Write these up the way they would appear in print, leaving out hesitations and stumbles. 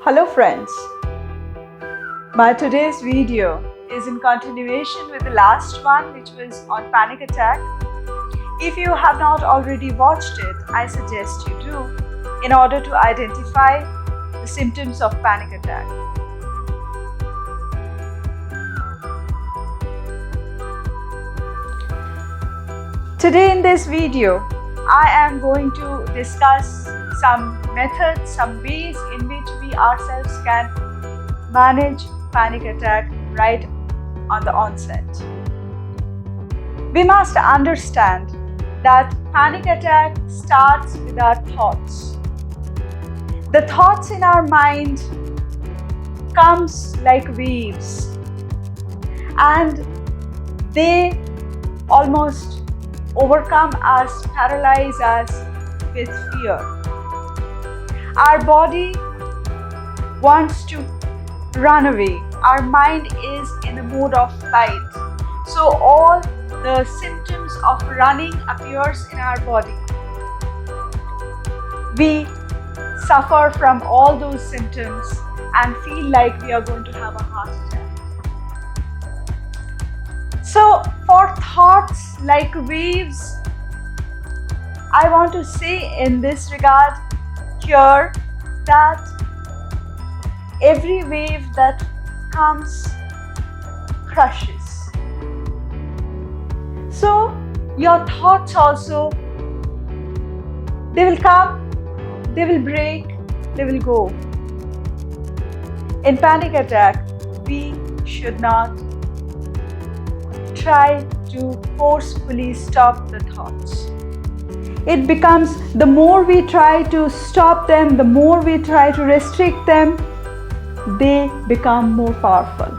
Hello friends, my today's video is in continuation with the last one, which was on panic attack. If you have not already watched it, I suggest you do in order to identify the symptoms of panic attack. Today in this video, I am going to discuss some methods, some ways in which we ourselves can manage panic attack right on the onset. We must understand that panic attack starts with our thoughts. The thoughts in our mind comes like waves, and they almost overcome us, paralyze us with fear. Our body wants to run away. Our mind is in the mode of flight. So all the symptoms of running appears in our body. We suffer from all those symptoms and feel like we are going to have a heart attack. So for thoughts like waves, I want to say in this regard here that every wave that comes crushes. So your thoughts also, they will come, they will break, they will go. In panic attack, we should not try to forcefully stop the thoughts. It becomes, the more we try to stop them, the more we try to restrict them, they become more powerful.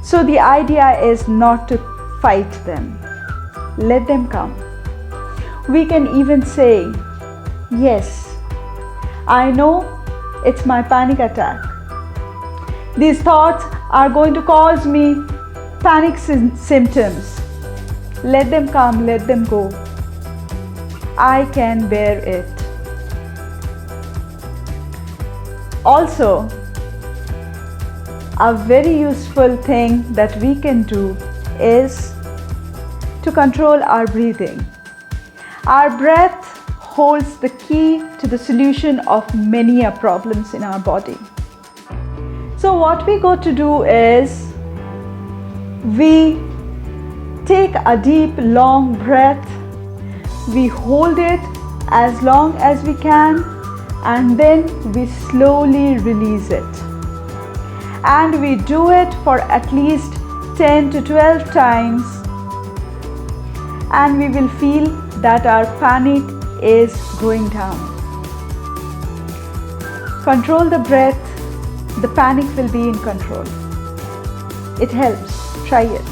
So the idea is not to fight them. Let them come. We can even say, yes, I know it's my panic attack. These thoughts are going to cause me panic symptoms. Let them come, let them go. I can bear it. Also, a very useful thing that we can do is to control our breathing. Our breath holds the key to the solution of many problems in our body. So what we go to do is we take a deep, long breath. We hold it as long as we can, and then we slowly release it. And we do it for at least 10 to 12 times, and we will feel that our panic is going down. Control the breath, the panic will be in control. It helps, try it.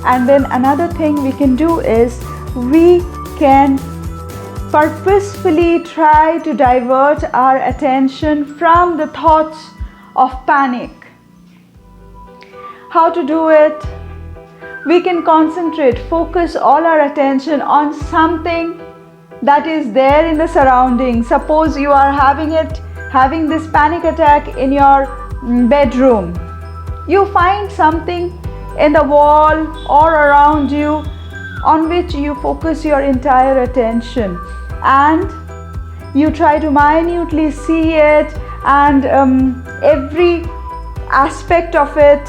And then another thing we can do is we can purposefully try to divert our attention from the thoughts of panic. How to do it? We can concentrate, focus all our attention on something that is there in the surroundings. Suppose you are having this panic attack in your bedroom. You find something in the wall or around you on which you focus your entire attention, and you try to minutely see it and every aspect of it.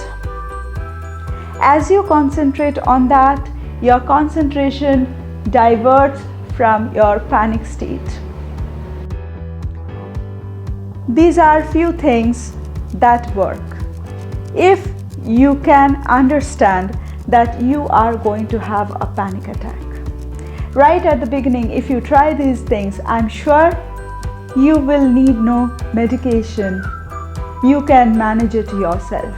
As you concentrate on that, your concentration diverts from your panic state. These are few things that work. If you can understand that you are going to have a panic attack. Right at the beginning, if you try these things, I'm sure you will need no medication. You can manage it yourself.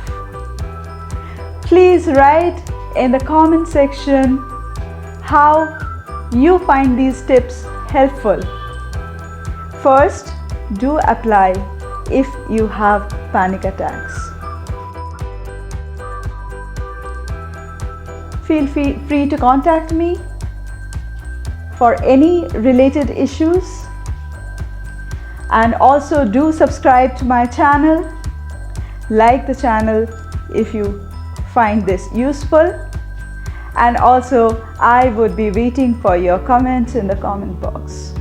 Please write in the comment section how you find these tips helpful. First, do apply if you have panic attacks. Feel free to contact me for any related issues. And also do subscribe to my channel, like the channel if you find this useful, and also I would be waiting for your comments in the comment box.